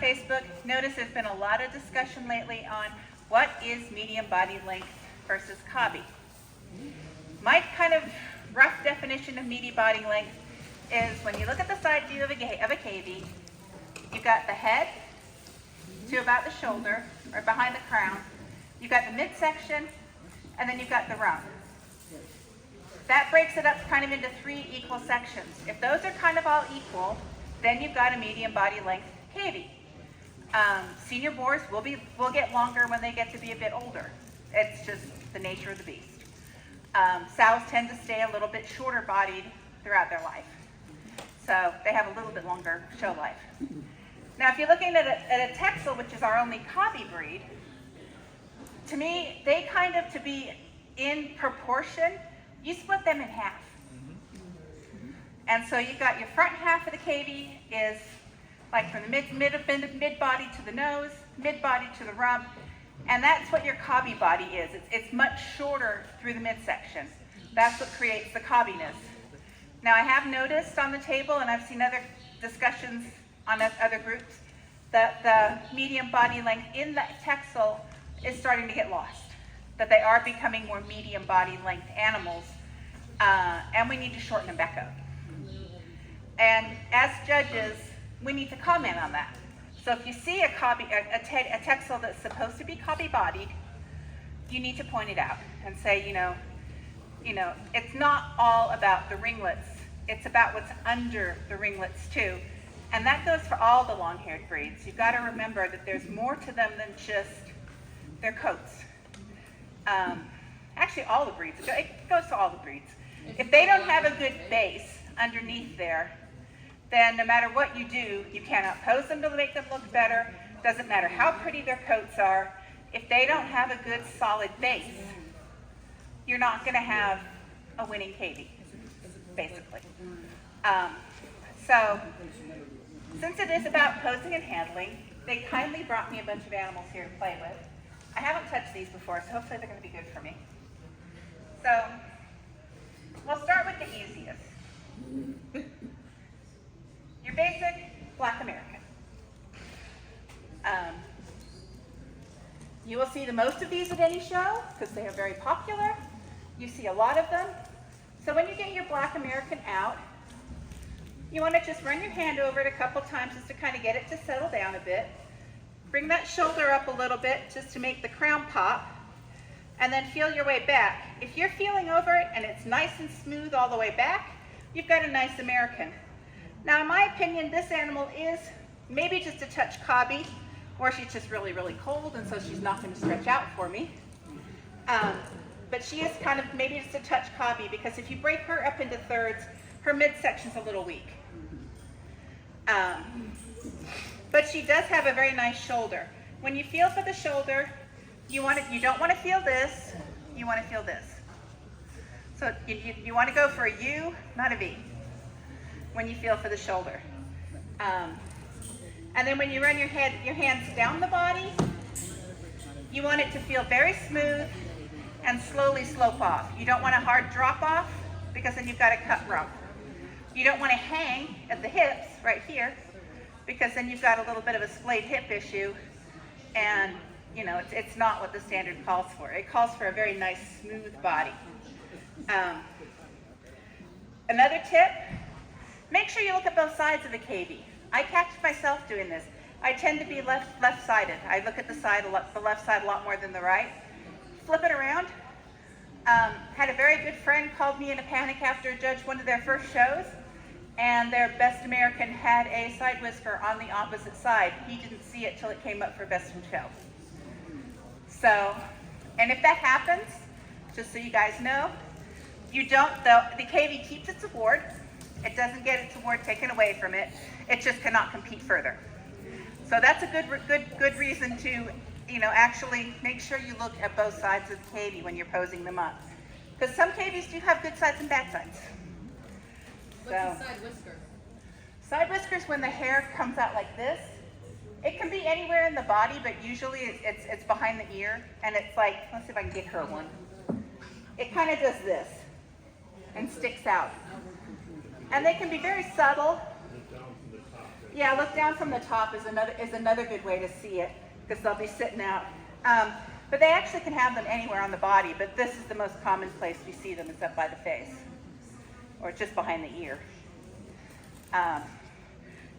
Facebook, notice there's been a lot of discussion lately on what is medium body length versus cavy. My kind of rough definition of medium body length is when you look at the side view of a cavy, you've got the head to about the shoulder or behind the crown, you've got the midsection, and then you've got the rump. That breaks it up kind of into 3 equal sections. If those are kind of all equal, then you've got a medium body length cavy. Senior boars will get longer when they get to be a bit older. It's just the nature of the beast. Sows tend to stay a little bit shorter bodied throughout their life. So they have a little bit longer show life. Now if you're looking at a Texel, which is our only cavy breed, to me, they kind of, to be in proportion, you split them in half. And so you've got your front half of the cavy is like from the mid body to the nose, mid body to the rump, and that's what your cavy body is. It's much shorter through the midsection. That's what creates the caviness. Now I have noticed on the table, and I've seen other discussions on other groups, that the medium body length in the Texel is starting to get lost. That they are becoming more medium body length animals, and we need to shorten them back up. And as judges, we need to comment on that. So if you see a Texel that's supposed to be cavy bodied, you need to point it out and say, you know, it's not all about the ringlets. It's about what's under the ringlets too. And that goes for all the long-haired breeds. You've got to remember that there's more to them than just their coats. Actually, all the breeds. It goes to all the breeds. If they don't have a good base underneath there, then no matter what you do, you cannot pose them to make them look better. Doesn't matter how pretty their coats are. If they don't have a good solid base, you're not going to have a winning cavy, basically. So since it is about posing and handling, they kindly brought me a bunch of animals here to play with. I haven't touched these before, so hopefully they're going to be good for me. So we'll start with the easiest. Your basic Black American. You will see the most of these at any show because they are very popular. You see a lot of them. So when you get your Black American out, you want to just run your hand over it a couple times just to kind of get it to settle down a bit. Bring that shoulder up a little bit just to make the crown pop, and then feel your way back. If you're feeling over it and it's nice and smooth all the way back, you've got a nice American. Now, in my opinion, this animal is maybe just a touch cobby, or she's just really, really cold, and so she's not going to stretch out for me. But she is kind of maybe just a touch cobby, because if you break her up into thirds, her midsection's a little weak. But she does have a very nice shoulder. When you feel for the shoulder, you don't want to feel this, you want to feel this. So you want to go for a U, not a V, when you feel for the shoulder. And then when you run your hands down the body, you want it to feel very smooth and slowly slope off. You don't want a hard drop off, because then you've got a cut rump. You don't want to hang at the hips right here, because then you've got a little bit of a splayed hip issue, and you know it's not what the standard calls for. It calls for a very nice smooth body. Another tip, make sure you look at both sides of the cavy. I catch myself doing this. I tend to be left-sided. I look at the left side a lot more than the right. Flip it around. Had a very good friend called me in a panic after judged one of their first shows, and their best American had a side whisker on the opposite side. He didn't see it till it came up for best in show. So, and if that happens, just so you guys know, the cavy keeps its award. It doesn't get its award taken away from it. It just cannot compete further. So that's a good reason to, actually make sure you look at both sides of the cavy when you're posing them up. Because some cavies do have good sides and bad sides. What's a side whisker? Side whiskers, when the hair comes out like this, it can be anywhere in the body, but usually it's behind the ear, and it's like, let's see if I can get her one. It kind of does this and sticks out. And they can be very subtle. Yeah, look down from the top is another good way to see it, because they'll be sitting out. But they actually can have them anywhere on the body, but this is the most common place we see them, is up by the face, or just behind the ear.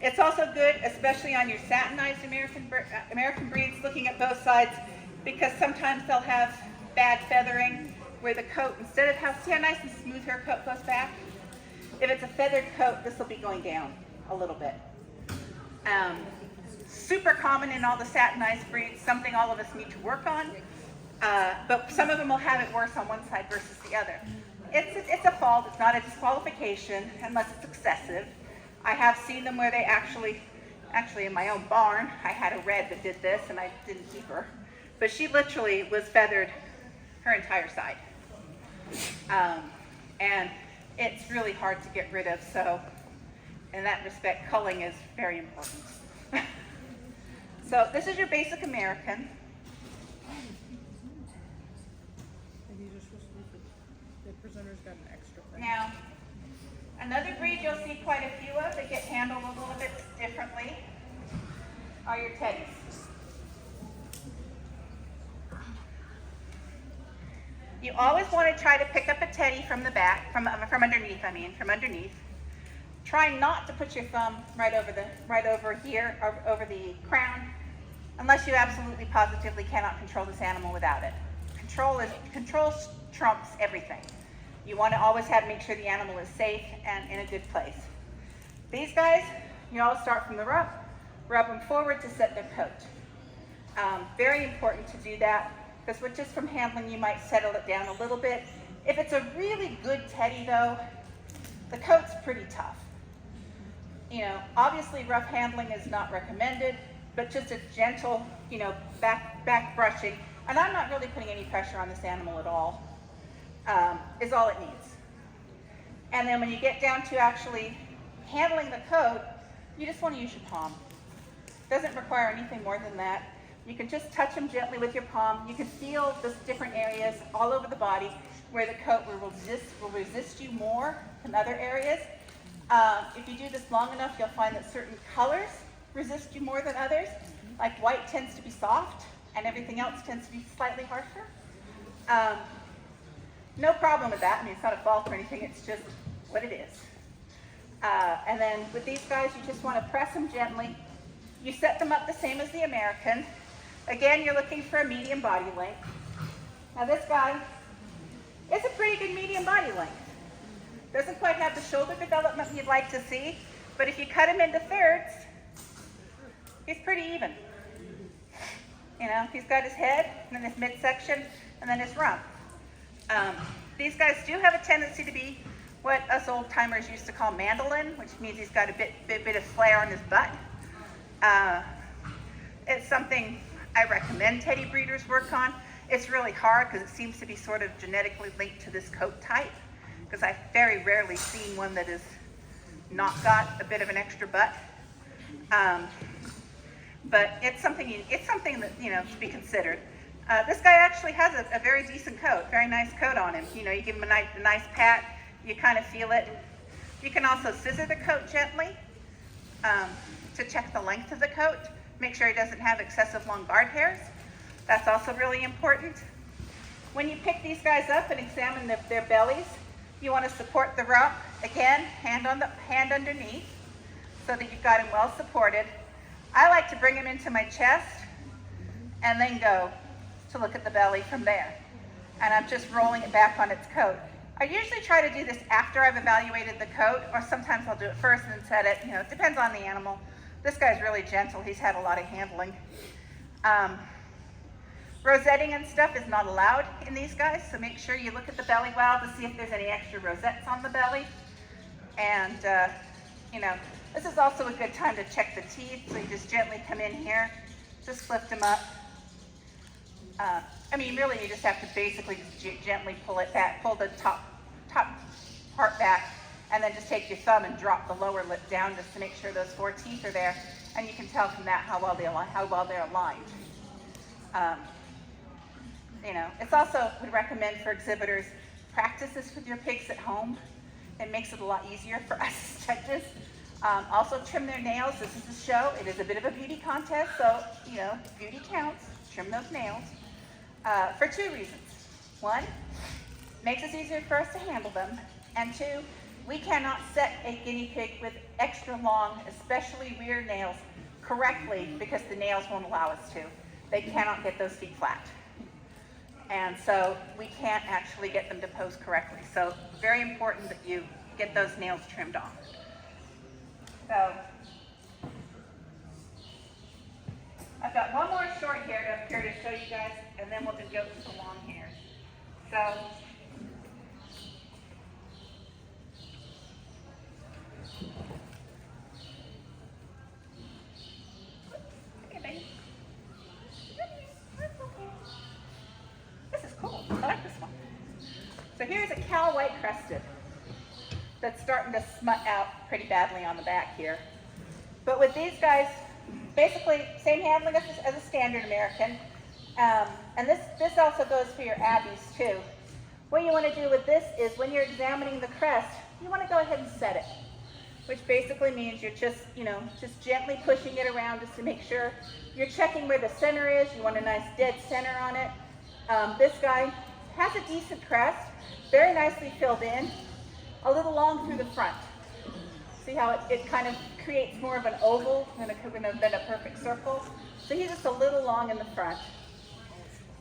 It's also good, especially on your satinized American breeds, looking at both sides, because sometimes they'll have bad feathering, where the coat, instead of see how nice and smooth her coat goes back? If it's a feathered coat, this will be going down a little bit. Super common in all the satinized breeds, something all of us need to work on, but some of them will have it worse on one side versus the other. It's a fault, it's not a disqualification unless it's excessive. I have seen them where they actually in my own barn, I had a red that did this and I didn't keep her, but she literally was feathered her entire side. And it's really hard to get rid of, so in that respect, culling is very important. So this is your basic American. The presenter's got an extra thing. Now, another breed you'll see quite a few of that get handled a little bit differently are your teddies. You always want to try to pick up a teddy from the back, from underneath. From underneath. Try not to put your thumb right over here, or over the crown, unless you absolutely positively cannot control this animal without it. Control trumps everything. You want to always make sure the animal is safe and in a good place. These guys, you always start from the rub them forward to set their coat. Very important to do that, because with just from handling, you might settle it down a little bit. If it's a really good teddy though, the coat's pretty tough. You know, obviously rough handling is not recommended, but just a gentle, back brushing, and I'm not really putting any pressure on this animal at all, is all it needs. And then when you get down to actually handling the coat, you just want to use your palm. Doesn't require anything more than that. You can just touch them gently with your palm. You can feel the different areas all over the body where the coat will resist you more than other areas. If you do this long enough, you'll find that certain colors resist you more than others. Like white tends to be soft, and everything else tends to be slightly harsher. No problem with that. I mean, it's not a fault or anything. It's just what it is. And then with these guys, you just want to press them gently. You set them up the same as the American. Again, you're looking for a medium body length. Now this guy is a pretty good medium body length. Doesn't quite have the shoulder development you'd like to see, but if you cut him into thirds, he's pretty even. He's got his head, and then his midsection, and then his rump. These guys do have a tendency to be what us old timers used to call mandolin, which means he's got a bit of flair on his butt. It's something I recommend teddy breeders work on. It's really hard because it seems to be sort of genetically linked to this coat type, because I've very rarely seen one that has not got a bit of an extra butt. But it's something that to be considered. This guy actually has a very decent coat, very nice coat on him. You give him a nice pat, you kind of feel it. You can also scissor the coat gently to check the length of the coat. Make sure he doesn't have excessive long guard hairs. That's also really important. When you pick these guys up and examine their bellies, you want to support the rump. Again, hand underneath, so that you've got him well supported. I like to bring him into my chest and then go to look at the belly from there. And I'm just rolling it back on its coat. I usually try to do this after I've evaluated the coat, or sometimes I'll do it first and then set it. It depends on the animal. This guy's really gentle. He's had a lot of handling. Rosetting and stuff is not allowed in these guys, so make sure you look at the belly well to see if there's any extra rosettes on the belly. And, this is also a good time to check the teeth, so you just gently come in here, just lift them up. Really, you just have to basically gently pull it back, pull the top part back, and then just take your thumb and drop the lower lip down just to make sure those 4 teeth are there, and you can tell from that how well they're aligned. It's also, would recommend for exhibitors, practice this with your pigs at home. It makes it a lot easier for us as judges. Also trim their nails. This is a show. It is a bit of a beauty contest, so, you know, beauty counts. Trim those nails for 2 reasons. 1, makes it easier for us to handle them. And 2, we cannot set a guinea pig with extra long, especially rear nails, correctly because the nails won't allow us to. They cannot get those feet flat. And so we can't actually get them to pose correctly. So very important that you get those nails trimmed off. So I've got one more short hair up here to show you guys, and then we'll just go to the long hairs. So okay, baby. This is cool. I like this one. So here's a cow white crested that's starting to smut out pretty badly on the back here. But with these guys, basically same handling as a standard American. And this also goes for your ABBYs too. What you want to do with this is when you're examining the crest, you want to go ahead and set it, which basically means you're just, just gently pushing it around just to make sure you're checking where the center is. You want a nice dead center on it. This guy has a decent crest, very nicely filled in, a little long through the front. See how it kind of creates more of an oval than a perfect circle? So he's just a little long in the front.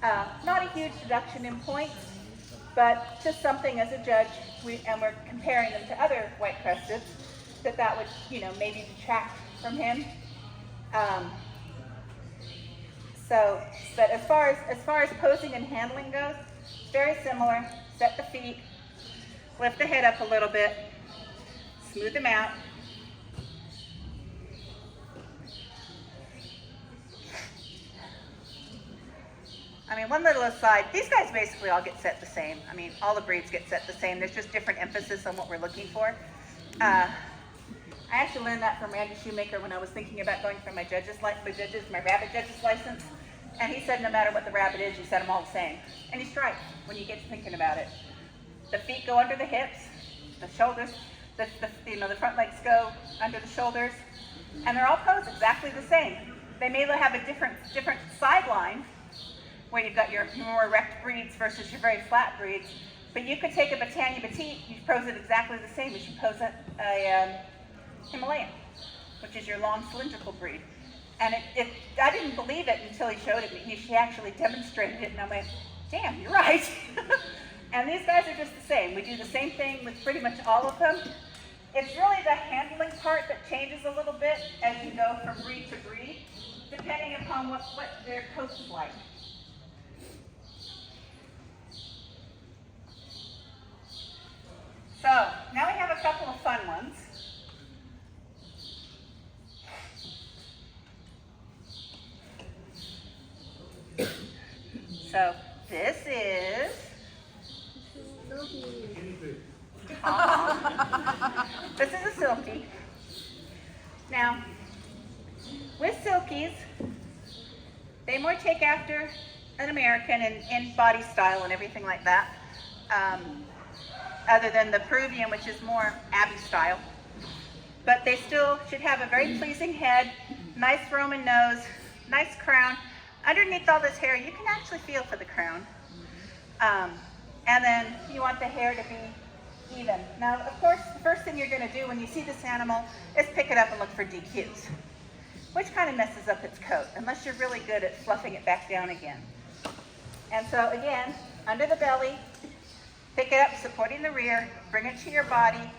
Not a huge deduction in points, but just something as a judge, and we're comparing them to other white crested, that would, maybe detract from him. But as far as posing and handling goes, very similar. Set the feet, lift the head up a little bit, smooth them out. I mean, one little aside, these guys basically all get set the same. I mean, all the breeds get set the same. There's just different emphasis on what we're looking for. I actually learned that from Randy Shoemaker when I was thinking about going for my rabbit judge's license. And he said no matter what the rabbit is, you set them all the same. And he's right when you get to thinking about it. The feet go under the hips, the shoulders, the front legs go under the shoulders, and they're all posed exactly the same. They may have a different sideline, where you've got your more erect breeds versus your very flat breeds, but you could take a Britannia Petite, you pose it exactly the same as you pose a Himalayan, which is your long cylindrical breed. And I didn't believe it until he showed it me. He actually demonstrated it, and I went, damn, you're right. And these guys are just the same. We do the same thing with pretty much all of them. It's really the handling part that changes a little bit as you go from breed to breed, depending upon what their coat is like. So, now we have a couple of fun ones. So, this is this is a silky. Now, with silkies, they more take after an American in body style and everything like that, other than the Peruvian, which is more Abbey style. But they still should have a very pleasing head, nice Roman nose, nice crown. Underneath all this hair, you can actually feel for the crown. And then you want the hair to be even. Now, of course, the first thing you're going to do when you see this animal is pick it up and look for DQs, which kind of messes up its coat, unless you're really good at fluffing it back down again. And so, again, under the belly, pick it up, supporting the rear, bring it to your body,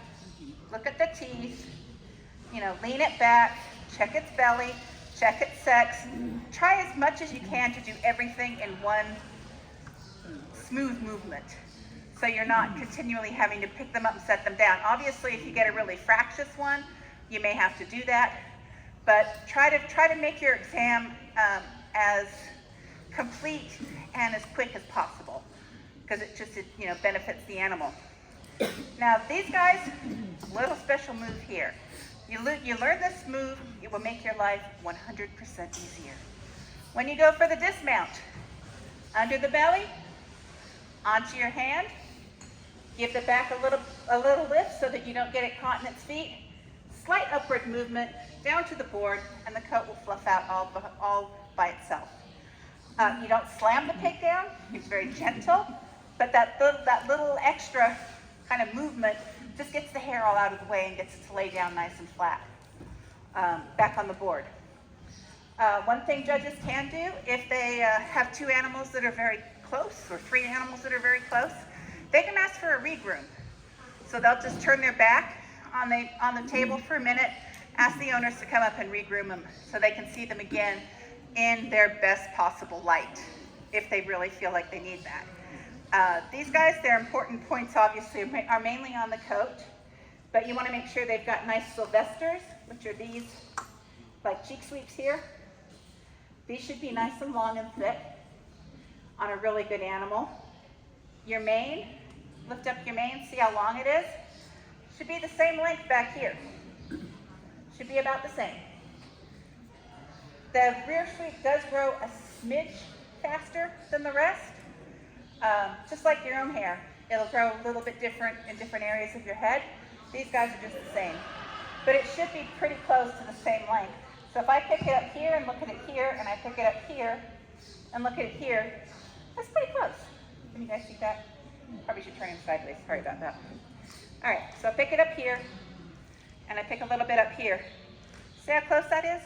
look at the teeth, lean it back, check its belly, check its sex. Try as much as you can to do everything in one smooth movement, so you're not continually having to pick them up and set them down. Obviously, if you get a really fractious one, you may have to do that, but try to make your exam as complete and as quick as possible, because it just benefits the animal. Now these guys, little special move here. You learn this move, it will make your life 100% easier. When you go for the dismount, under the belly, onto your hand, give the back a little lift so that you don't get it caught in its feet, slight upward movement down to the board, and the coat will fluff out all by itself. You don't slam the pig down, it's very gentle, but that little extra kind of movement just gets the hair all out of the way and gets it to lay down nice and flat back on the board. One thing judges can do, if they have two animals that are very close, or three animals that are very close, they can ask for a regroom. So they'll just turn their back on the table for a minute, ask the owners to come up and regroom them so they can see them again in their best possible light, if they really feel like they need that. These guys, their important points obviously are mainly on the coat, but you want to make sure they've got nice sylvesters, which are these like cheek sweeps here. These should be nice and long and thick on a really good animal. Your mane, lift up your mane, see how long it is. Should be the same length back here. Should be about the same. The rear sweep does grow a smidge faster than the rest. Just like your own hair, it'll grow a little bit different in different areas of your head. These guys are just the same. But it should be pretty close to the same length. So if I pick it up here and look at it here, and I pick it up here and look at it here, that's pretty close. Can you guys see that? Probably should turn it sideways, sorry about that. All right, so I pick it up here, and I pick a little bit up here. See how close that is?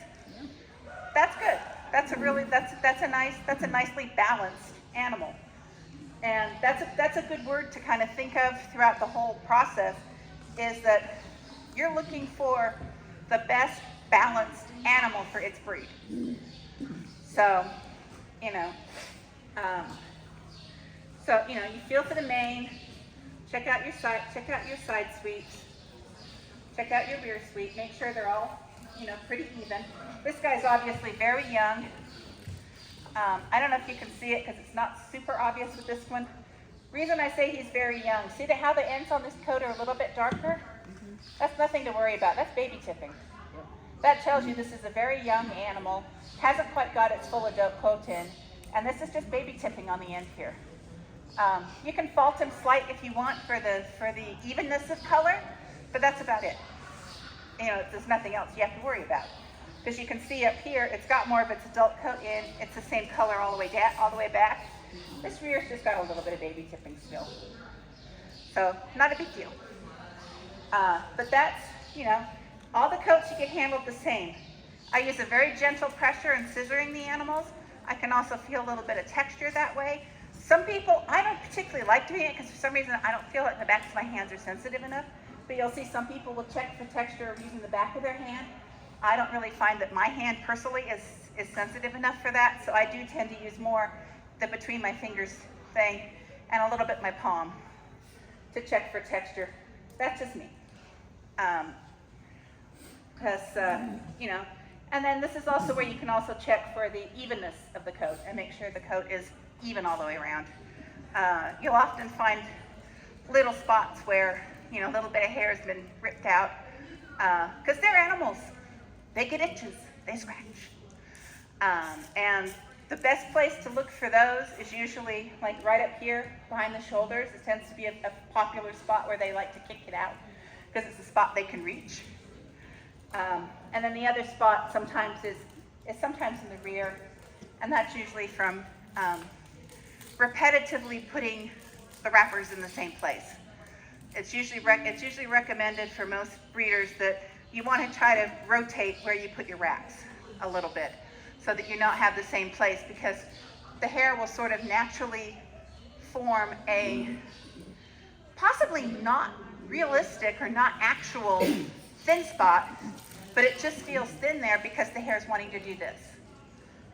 That's good. That's a nicely balanced animal. And that's a good word to kind of think of throughout the whole process, is that you're looking for the best balanced animal for its breed. So, you feel for the mane, check out your side sweeps, check out your rear sweep, make sure they're all, pretty even. This guy's obviously very young. I don't know if you can see it because it's not super obvious with this one. Reason I say he's very young, see how the ends on this coat are a little bit darker? That's nothing to worry about, that's baby tipping. That tells you this is a very young animal, hasn't quite got its full adult coat in, and this is just baby tipping on the end here. You can fault him slight if you want for the evenness of color, but that's about it. There's nothing else you have to worry about. Because you can see up here, it's got more of its adult coat in, it's the same color all the way back. This rear's just got a little bit of baby tipping still. So, not a big deal. But that's, all the coats you get handled the same. I use a very gentle pressure in scissoring the animals. I can also feel a little bit of texture that way. Some people, I don't particularly like doing it because for some reason I don't feel like the backs of my hands are sensitive enough. But you'll see some people will check for texture using the back of their hand. I don't really find that my hand personally is sensitive enough for that, so I do tend to use more the between my fingers thing and a little bit my palm to check for texture. That's just me. And then this is also where you can also check for the evenness of the coat and make sure the coat is even all the way around. You'll often find little spots where, a little bit of hair has been ripped out, because they're animals. They get itches, they scratch. And the best place to look for those is usually like right up here behind the shoulders. It tends to be a popular spot where they like to kick it out because it's a spot they can reach. And then the other spot sometimes is sometimes in the rear, and that's usually from repetitively putting the wrappers in the same place. It's usually recommended for most breeders that you want to try to rotate where you put your wraps a little bit so that you not have the same place, because the hair will sort of naturally form a possibly not realistic or not actual thin spot, but it just feels thin there because the hair is wanting to do this.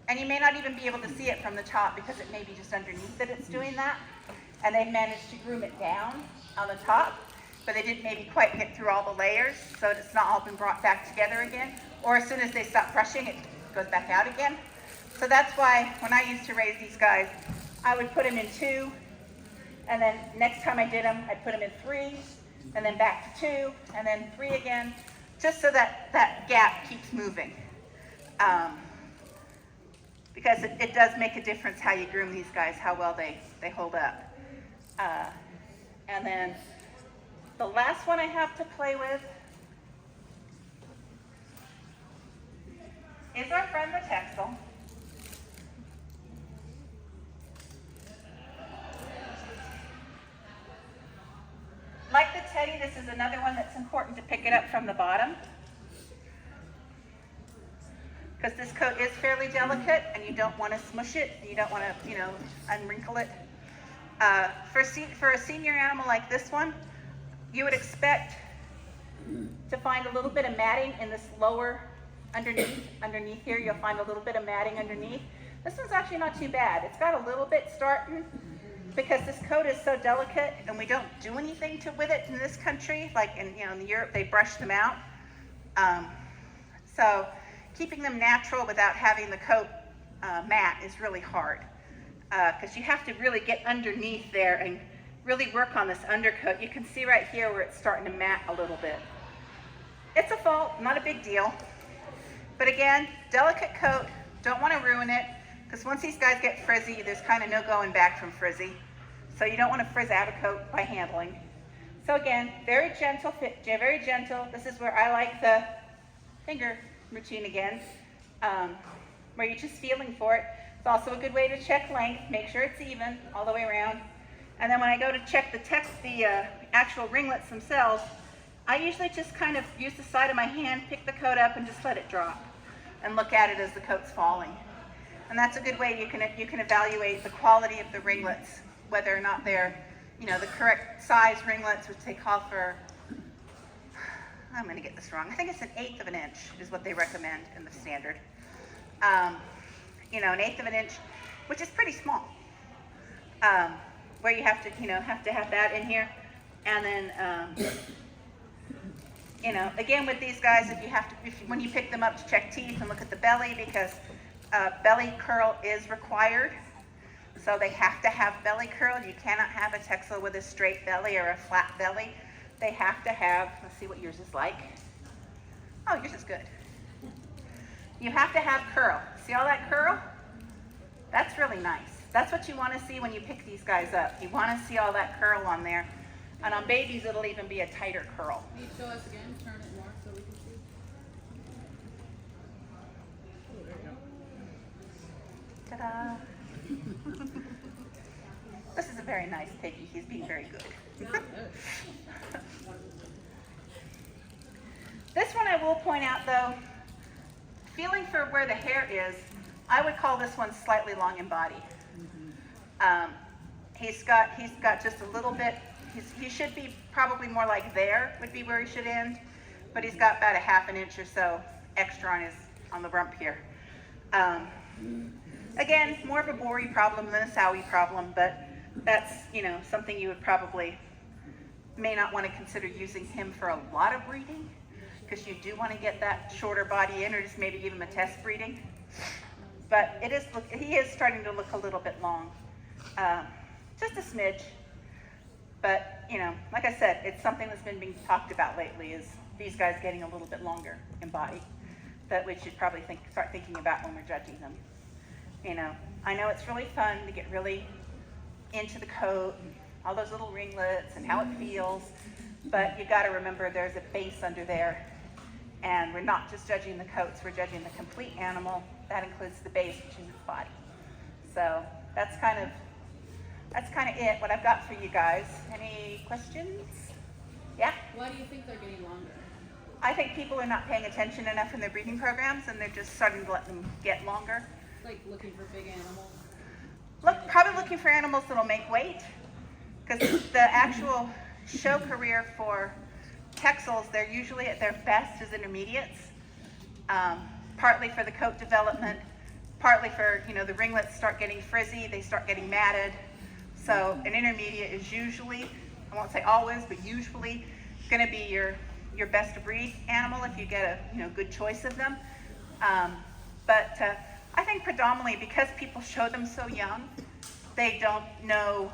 And you may not even be able to see it from the top because it may be just underneath that it's doing that. And they managed to groom it down on the top, but they didn't maybe quite get through all the layers, so it's not all been brought back together again. Or as soon as they stop brushing, it goes back out again. So that's why when I used to raise these guys, I would put them in 2, and then next time I did them, I'd put them in 3, and then back to 2, and then 3 again, just so that that gap keeps moving. Because it does make a difference how you groom these guys, how well they hold up. And then the last one I have to play with is our friend the Texel. Like the Teddy, this is another one that's important to pick it up from the bottom, because this coat is fairly delicate and you don't want to smush it. You don't want to, unwrinkle it. For a senior animal like this one, you would expect to find a little bit of matting in this lower underneath here. You'll find a little bit of matting underneath. This one's actually not too bad. It's got a little bit starting because this coat is so delicate and we don't do anything with it in this country. Like in Europe, they brush them out. So keeping them natural without having the coat matte is really hard, because you have to really get underneath there and really work on this undercoat. You can see right here where it's starting to matte a little bit. It's a fault, not a big deal. But again, delicate coat, don't want to ruin it, because once these guys get frizzy, there's kind of no going back from frizzy. So you don't want to frizz out a coat by handling. So again, very gentle fit, very gentle. This is where I like the finger routine again, where you're just feeling for it. It's also a good way to check length, make sure it's even all the way around. And then when I go to check the actual ringlets themselves, I usually just kind of use the side of my hand, pick the coat up, and just let it drop, and look at it as the coat's falling. And that's a good way you can evaluate the quality of the ringlets, whether or not they're, the correct size ringlets, which they call for. I'm going to get this wrong. I think it's 1/8 of an inch is what they recommend in the standard. 1/8 of an inch, which is pretty small. Where you have to have that in here, and then. Again with these guys, when you pick them up, to check teeth and look at the belly, because belly curl is required. So they have to have belly curl. You cannot have a Texel with a straight belly or a flat belly. They have to have, let's see what yours is like. Oh, yours is good. You have to have curl. See all that curl? That's really nice. That's what you want to see when you pick these guys up. You want to see all that curl on there. And on babies, it'll even be a tighter curl. Can you show us again? Turn it more so we can see. Oh, there you go. Ta-da! This is a very nice piggy. He's being very good. This one I will point out though, feeling for where the hair is, I would call this one slightly long in body. He's got just a little bit. He should be probably more like there would be where he should end, but he's got about 1/2 inch or so extra on the rump here. Again, more of a bory problem than a sowie problem, but that's something you would may not want to consider using him for a lot of breeding, because you do want to get that shorter body in, or just maybe give him a test breeding. But he is starting to look a little bit long, just a smidge. But, like I said, it's something that's been being talked about lately, is these guys getting a little bit longer in body, that we should probably start thinking about when we're judging them. I know it's really fun to get really into the coat and all those little ringlets and how it feels, but you got to remember there's a base under there, and we're not just judging the coats, we're judging the complete animal. That includes the base, which is its body. So that's kind of it, what I've got for you guys. Any questions? Yeah? Why do you think they're getting longer? I think people are not paying attention enough in their breeding programs, and they're just starting to let them get longer. Like looking for big animals? Probably looking for animals that'll make weight, because the actual show career for Texels, they're usually at their best as intermediates, partly for the coat development, partly for, the ringlets start getting frizzy, they start getting matted. So an intermediate is usually, I won't say always, but usually going to be your best to breed animal if you get a good choice of them. But I think predominantly because people show them so young, they don't know,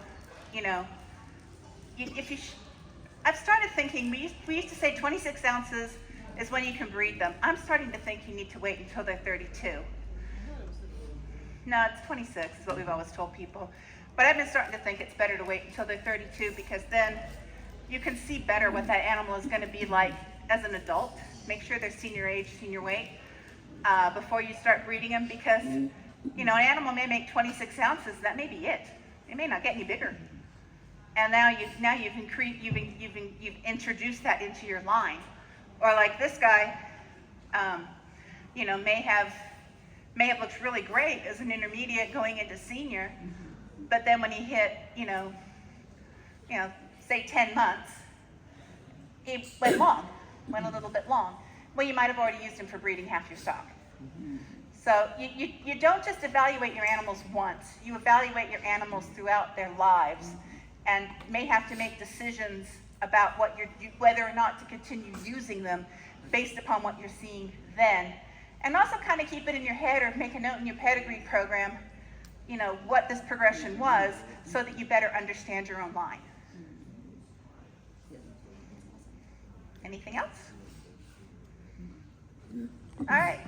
I've started thinking, we used to say 26 ounces is when you can breed them. I'm starting to think you need to wait until they're 32. No, it's 26 is what we've always told people. But I've been starting to think it's better to wait until they're 32, because then you can see better what that animal is going to be like as an adult. Make sure they're senior age, senior weight. before you start breeding them, because you know, an animal may make 26 ounces. That may be it. It may not get any bigger. And you've introduced that into your line. Or like this guy, you know, may have looked really great as an intermediate going into senior, but then when he hit, you know, say 10 months, he went a little bit long. Well, you might have already used him for breeding half your stock. So you don't just evaluate your animals once. You evaluate your animals throughout their lives, and may have to make decisions about whether or not to continue using them based upon what you're seeing then. And also kind of keep it in your head, or make a note in your pedigree program, you know, what this progression was, so that you better understand your own line. Anything else? All right.